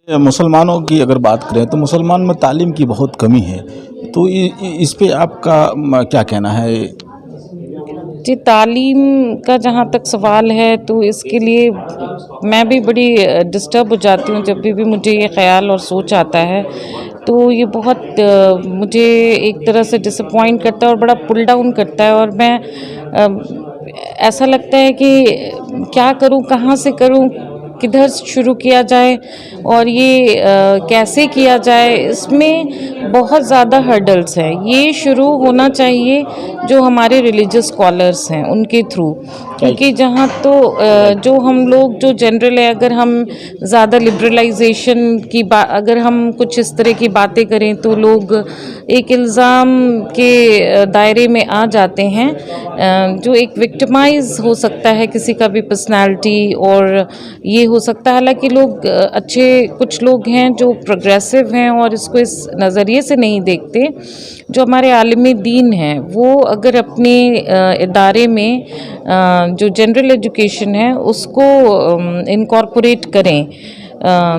मुसलमानों की अगर बात करें तो मुसलमान में तालीम की बहुत कमी है। तो इस पे आपका क्या कहना है? जी, तालीम का जहाँ तक सवाल है तो इसके लिए मैं भी बड़ी डिस्टर्ब हो जाती हूँ जब भी मुझे ये ख़्याल और सोच आता है। तो ये बहुत मुझे एक तरह से डिसअपॉइंट करता है और बड़ा पुल डाउन करता है, और मैं ऐसा लगता है कि क्या करूँ, कहाँ से करूँ, किधर शुरू किया जाए और ये कैसे किया जाए, इसमें बहुत ज़्यादा हर्डल्स हैं। ये शुरू होना चाहिए जो हमारे रिलीजियस स्कॉलर्स हैं उनके थ्रू, क्योंकि जहाँ तो जो हम लोग जो जनरल है, अगर हम ज़्यादा लिबरलाइजेशन की अगर हम कुछ इस तरह की बातें करें तो लोग एक इल्ज़ाम के दायरे में आ जाते हैं, जो एक विक्टिमाइज हो सकता है किसी का भी पर्सनालिटी, और ये हो सकता है हालांकि लोग अच्छे कुछ लोग हैं जो प्रोग्रेसिव हैं और इसको इस नज़रिए से नहीं देखते। जो हमारे आलिम दीन हैं वो अगर अपने इदारे में जो जनरल एजुकेशन है उसको इनकॉर्पोरेट करें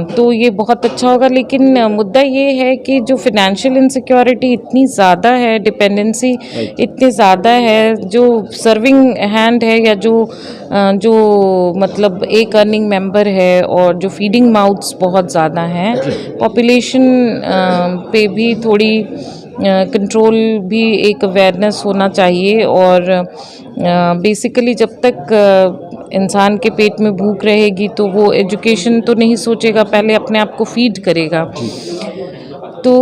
तो ये बहुत अच्छा होगा। लेकिन मुद्दा ये है कि जो फिनेंशियल इनसिक्योरिटी इतनी ज़्यादा है, डिपेंडेंसी इतनी ज़्यादा है, जो सर्विंग हैंड है या जो मतलब एक अर्निंग मेंबर है, और जो फीडिंग माउथ्स बहुत ज़्यादा हैं, पॉपुलेशन पे भी थोड़ी कंट्रोल भी, एक अवेयरनेस होना चाहिए। और बेसिकली जब तक इंसान के पेट में भूख रहेगी तो वो एजुकेशन तो नहीं सोचेगा, पहले अपने आप को फीड करेगा। तो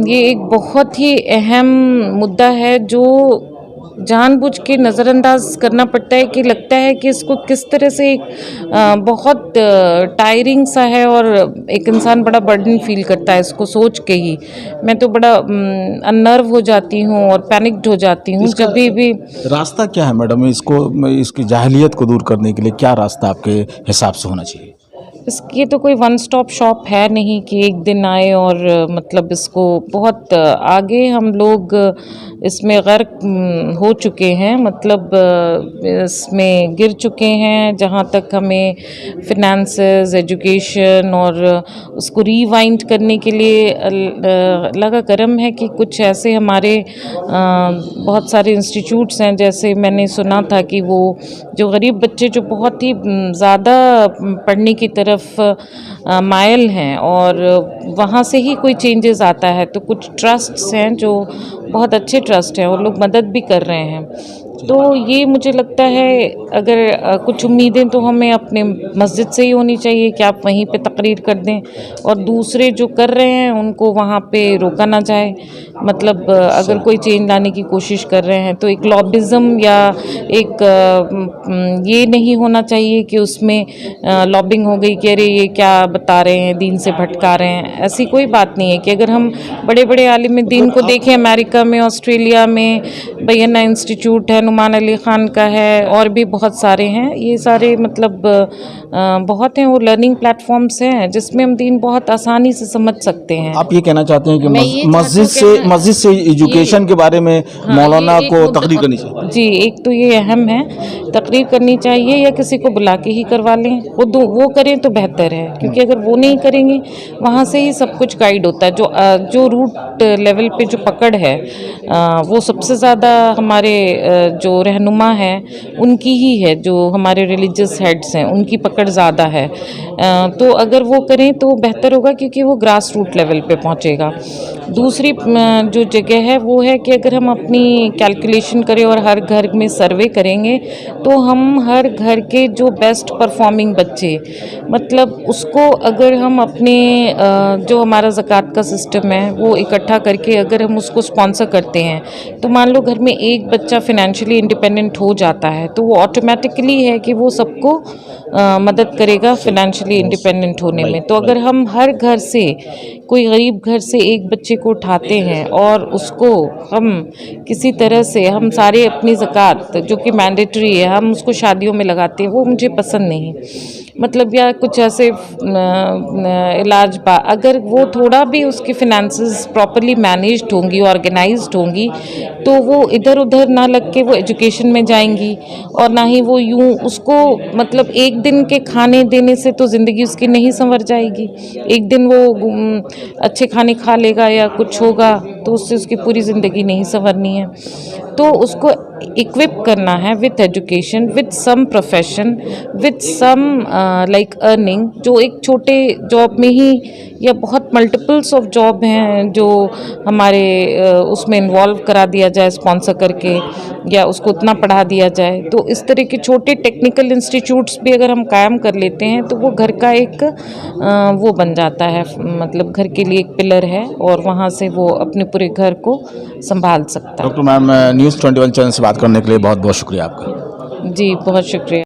ये एक बहुत ही अहम मुद्दा है जो जानबूझ के नज़रअंदाज करना पड़ता है, कि लगता है कि इसको किस तरह से एक बहुत टायरिंग सा है और एक इंसान बड़ा बर्डन फील करता है इसको सोच के ही। मैं तो बड़ा अनर्व हो जाती हूँ और पैनिक्ड हो जाती हूँ इसका जब भी। रास्ता क्या है मैडम? इसकी जाहिलियत को दूर करने के लिए क्या रास्ता आपके हिसाब से होना चाहिए? इसकी तो कोई वन स्टॉप शॉप है नहीं कि एक दिन आए और मतलब इसको बहुत आगे हम लोग इसमें गर्क हो चुके हैं, मतलब इसमें गिर चुके हैं। जहाँ तक हमें फिनेंसेस, एजुकेशन और उसको रीवाइंड करने के लिए लगा करम है कि कुछ ऐसे हमारे बहुत सारे इंस्टीट्यूट्स हैं। जैसे मैंने सुना था कि वो जो गरीब बच्चे जो बहुत ही ज़्यादा पढ़ने की तरफ मायल हैं और वहाँ से ही कोई चेंजेस आता है, तो कुछ ट्रस्ट्स हैं जो बहुत अच्छे ट्रस्ट हैं और लोग मदद भी कर रहे हैं। तो ये मुझे लगता है अगर कुछ उम्मीदें तो हमें अपने मस्जिद से ही होनी चाहिए कि आप वहीं पे तकरीर कर दें, और दूसरे जो कर रहे हैं उनको वहाँ पे रोका ना जाए। मतलब अगर कोई चेंज लाने की कोशिश कर रहे हैं तो एक लॉबिज़म या एक ये नहीं होना चाहिए कि उसमें लॉबिंग हो गई कि अरे ये क्या बता रहे हैं, दीन से भटका रहे हैं। ऐसी कोई बात नहीं है कि अगर हम बड़े बड़े आलिम दीन को देखें, अमेरिका में, ऑस्ट्रेलिया में बैना इंस्टीट्यूट है, नुमान अली ख़ान का है, और भी बहुत सारे हैं। ये सारे मतलब बहुत हैं, वो लर्निंग प्लेटफॉर्म्स हैं जिसमें हम दीन बहुत आसानी से समझ सकते हैं। आप ये कहना चाहते हैं कि मैं ये चाहती हूँ कि मस्जिद से एजुकेशन के बारे में हाँ, मौलाना ये एक को मुद्दा तकरीर करनी चाहिए? जी, एक तो ये अहम है, तकरीर करनी चाहिए या किसी को बुला के ही करवा लें, वो करें तो बेहतर है, क्योंकि अगर वो नहीं करेंगे वहाँ से ही सब कुछ गाइड होता है। जो रूट लेवल पे जो पकड़ है वो सबसे ज़्यादा हमारे जो रहनुमा है उनकी ही है, जो हमारे रिलीजियस हेड्स हैं उनकी पकड़ ज़्यादा है। तो अगर वो करें तो बेहतर होगा, क्योंकि वो ग्रास रूट लेवल पे पहुँचेगा। दूसरी जो जगह है वो है कि अगर हम अपनी कैलकुलेशन करें और हर घर में सर्वे करेंगे तो हम हर घर के जो बेस्ट परफॉर्मिंग बच्चे, मतलब उसको अगर हम अपने जो हमारा ज़कात का सिस्टम है वो इकट्ठा करके अगर हम उसको स्पॉन्सर करते हैं, तो मान लो घर में एक बच्चा फिनेंशियली इंडिपेंडेंट हो जाता है तो वो ऑटोमेटिकली है कि वो सबको मदद करेगा फिनेंशियली इंडिपेंडेंट होने में। तो अगर हम हर घर से, कोई गरीब घर से एक बच्चे को उठाते हैं और उसको हम किसी तरह से, हम सारे अपनी ज़कात जो कि मैंडेटरी है हम उसको शादियों में लगाते हैं, वो मुझे पसंद नहीं। मतलब या कुछ ऐसे इलाज अगर वो थोड़ा भी उसकी फिनेंसेस प्रॉपरली मैनेज्ड होंगी, ऑर्गेनाइज्ड होंगी, तो वो इधर उधर ना लग के वो एजुकेशन में जाएंगी और ना ही वो यूं उसको मतलब एक दिन के खाने देने से तो ज़िंदगी उसकी नहीं संवर जाएगी। एक दिन वो अच्छे खाने खा लेगा या कुछ होगा तो उससे उसकी पूरी ज़िंदगी नहीं संवरनी है। तो उसको इक्विप करना है with education, with some profession, with some like earning, जो एक छोटे जॉब में ही या बहुत मल्टीपल्स ऑफ जॉब हैं जो हमारे उसमें इन्वॉल्व करा दिया जाए स्पॉन्सर करके, या उसको उतना पढ़ा दिया जाए। तो इस तरह के छोटे टेक्निकल इंस्टीट्यूट्स भी अगर हम कायम कर लेते हैं तो वो घर का एक वो बन जाता है, मतलब घर के लिए एक पिलर है और वहाँ से वो अपने पूरे घर को संभाल सकता है। डॉक्टर मैम, न्यूज़ 21 चैनल से बात करने के लिए बहुत बहुत शुक्रिया आपका। जी बहुत शुक्रिया।